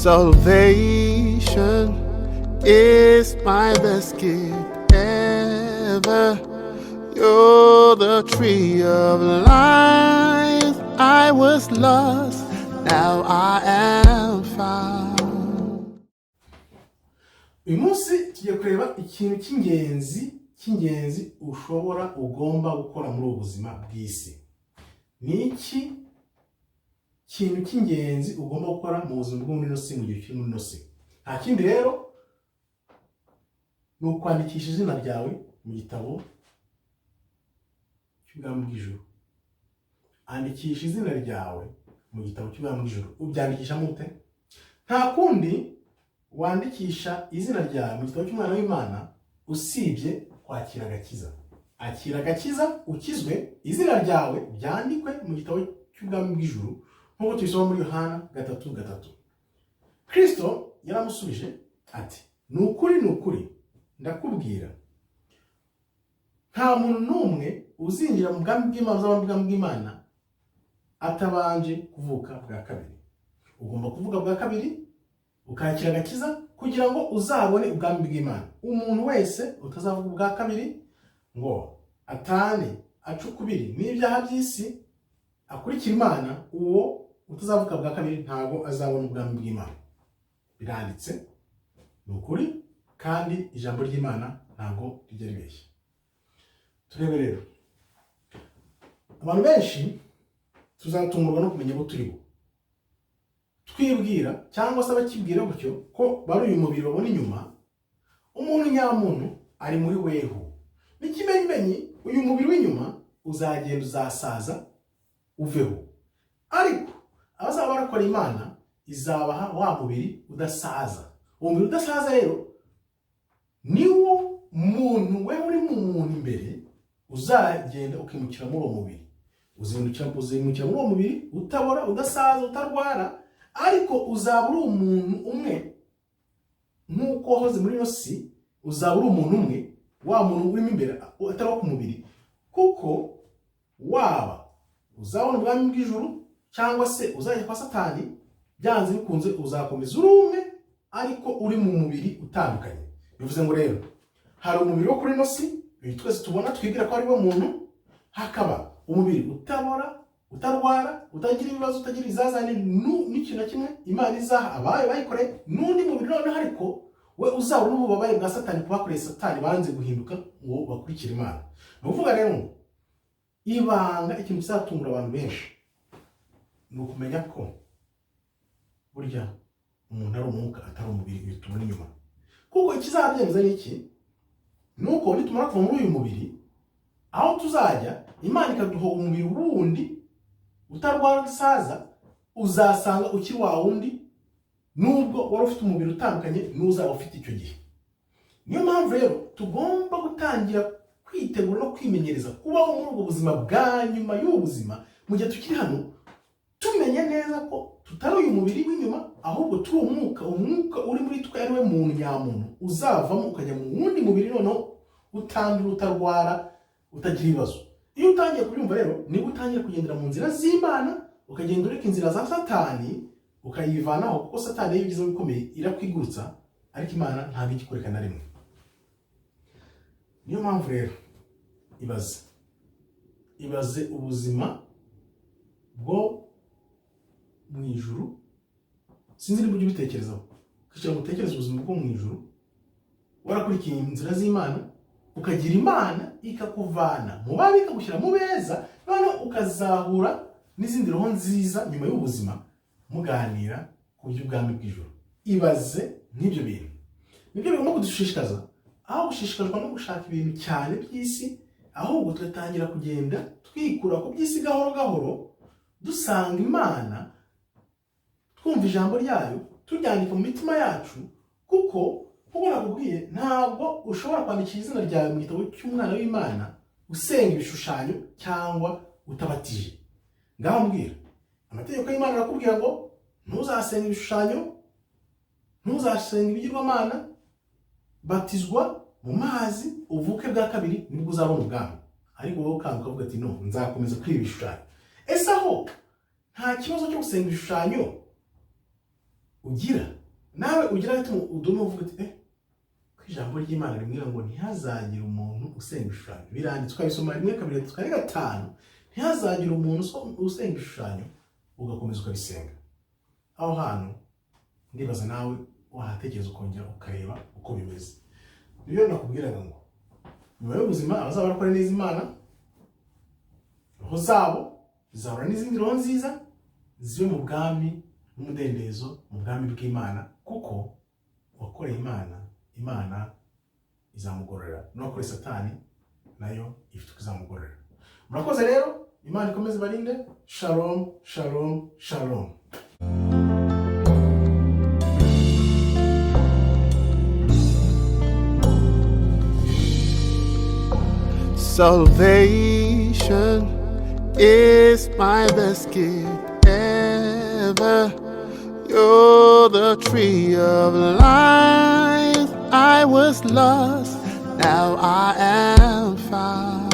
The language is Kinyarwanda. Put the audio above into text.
Salvation is my best gift ever. You're the tree of life. I was lost, now I am found. Uyu munsi tugiye kureba ikintu cy'ingenzi ugomba gukora muri ubu buzima bw'isi. Ni iki kintu cy'ingenzi ugomba gukora mu buzima bwo muri ino si, mu gihe kiri muri ino si? Nta kindi rero ni ukwandikisha izina ryawe mu gitabo cy'Ubwami bw'ijuru. Andikisha izina ryawe mu gitabo cy'Ubwami bw'ijuru. Ubyandikisha mute? Nta kundi wandikisha izina ryawe mu gitabo cy'Umwana w'Imana usibye kwakira agakiza. Akira agakiza ukizwe, izina ryawe ryandikwe mu gitabo cy'Ubwami bw'ijuru, nk'uko tubisoma muri Yohana 3:3. Kristo yaramusubije ati, ni ukuri ndakubwira, nta muntu n'umwe uzinjira mu bwami bw'Imana, uzabana ubwami bw'Imana atabanje kuvuka bwa kabiri. Ugomba kuvuga bwa kabiri, ukakira agakiza kugira ngo uzabone ubwami bw'Imana. Umuntu wese utazavuga ubwa kabiri ngo atane acukubiri n'ibyaha by'isi akurikira Imana, uwo utazavuga bwa kabiri ntago azabona ubwami bw'Imana. Biranditse, ni ukuri, kandi ijambo ry'Imana ntago rijya ribeshya. Turebe rero, abantu benshi tuzatungurwa no kumenya abo turi bo. Twibwira cyangwa se abakibwira gutyo ko bari uyu mubiri babona inyuma. Umuntu nyamuntu ari muri weho. N'ikimenyimenyi uyu mubiri w'inyuma uzagenda uzasaza uveho. Ariko abazaba barakora Imana izabaha wa mubiri udasaza. Uwo mubiri udasaza rero niwo muntu we uri mu muntu imbere uzagenda ukimukira muri uwo mubiri. Uzimukira muri uwo mubiri utabora, udasaza, utarwara, ariko uzaba uri umuntu umwe nk'uko wahoze muri ino si. Uzaba uri umuntu umwe, wa muntu urimo imbere atari ku mubiri, kuko waba uzabona ubwami bw'ijuru cyangwa se uzajya kwa Satani, byanze bikunze uzakomeza uri umwe ariko uri mu mubiri utandukanye. Bivuze ngo rero hari umubiri wo kuri ino si, twese tubona twigira ko ari wo muntu, hakaba umubiri utabora, utarwara, utagira ibibazo, utagira izazane n'ikintu na kimwe Imana izaha abayo bayikoreye, n'undi mubiri noneho ariko we uzaba n'ububabare bwa Satani kubakoreye Satani banze guhinduka ngo bakurikire Imana. Ni ukuvuga rero ibanga, ikintu kizatungura abantu benshi ni ukumenya ko burya umuntu ari umwuka atari umubiri bituma inyuma. Kuko ikizabyemeza ni iki? Nuko nitumara kuva muri uyu mubiri, aho tuzajya Imana ikaduha umubiri wundi utarwara usaza, uzasanga ukiri wa wundi nubwo wari ufite umubiri utandukanye n'uzaba ufite icyo gihe. Niyo mpamvu rero tugomba gutangira kwitegura no kwimenyereza kubaho muri ubwo buzima bwa nyuma y'ubuzima, mu gihe tukiri hano tumenye neza ko tutari uyu mubiri w'inyuma, ahubwo turi umwuka uri muri twe, ari we muntu nyamuntu uzavamo ukajya mu wundi mubiri noneho utandura, utarwara, utagira ibibazo. Iyo utangiye kubyumva rero niba utangiye kugendera mu nzira z'Imana, ukagenda ureka inzira za Satani ukayivanaho, kuko Satani iyo ugize bikomeye irakwigurutsa, ariko Imana ntabwo igikoreka na rimwe. Niyo mpamvu rero ibaze ubuzima bwo mu ijuru. Sinzi niba ujya ubitekerezaho, kugira ngo utekereze ubuzima bwo mu ijuru warakurikiye inzira z'Imana, ukagira Imana ikakuvana mu babi ikagushyira mu beza, noneho ukazahura n'izindi roho nziza nyuma y'ubuzima, muganira ku by'ubwami bw'ijuru. Ibaze n'ibyo bintu. Nibyo bigomba kudushishikaza, aho gushishikazwa no gushaka ibintu cyane by'isi, ahubwo tugatangira kugenda twikura ku by'isi gahoro gahoro, dusanga Imana, twumva ijambo ryayo, turyandika mu mitima yacu, kuko nakubwiye ntabwo ushobora kwandikira izina ryawe mu gitabo cy'Umwana w'Imana usenga ibishushanyo cyangwa utabatije. Ngaho mbwira, amategeko y'Imana arakubwira ngo ntuzasenga ibishushanyo, ntuzasenga ibigirwamana, batizwa mu mazi uvuke bwa kabiri nibwo uzabona ubwami. Ariko wowe ukanga ukavuga ati no, nzakomeza kwiba ibishushanyo. Ese aho nta kibazo cyo gusenga ibishushanyo ugira nawe ugira ati udume uvuga ati ko ijambo ry'Imana rimwe ngo ntihazagire umuntu usenga ibishushanyo. Biranditswe ukabisoma rimwe kabiri gatatu kane gatanu, ntihazagire umuntu usenga ibishushanyo ugakomeza ukabisenga. Aho hantu ndibaza nawe wahatekereza ukongera ukareba uko bimeze. Niyo nakubwiraga ngo nyuma y'ubuzima abazaba barakora neza Imana, roho zabo zizahura n'izindi roho nziza zibe mu bwami n'umudendezo mu bwami bw'Imana, kuko wakoreye Imana izamugororera, n'uwakoreye Satani nayo ifite kuzamugororera. Murakoze rero, Imana ikomeze barinde. Shalom, shalom, shalom. Salvation is my best gift ever. You're the tree of life. I was lost, now I am found.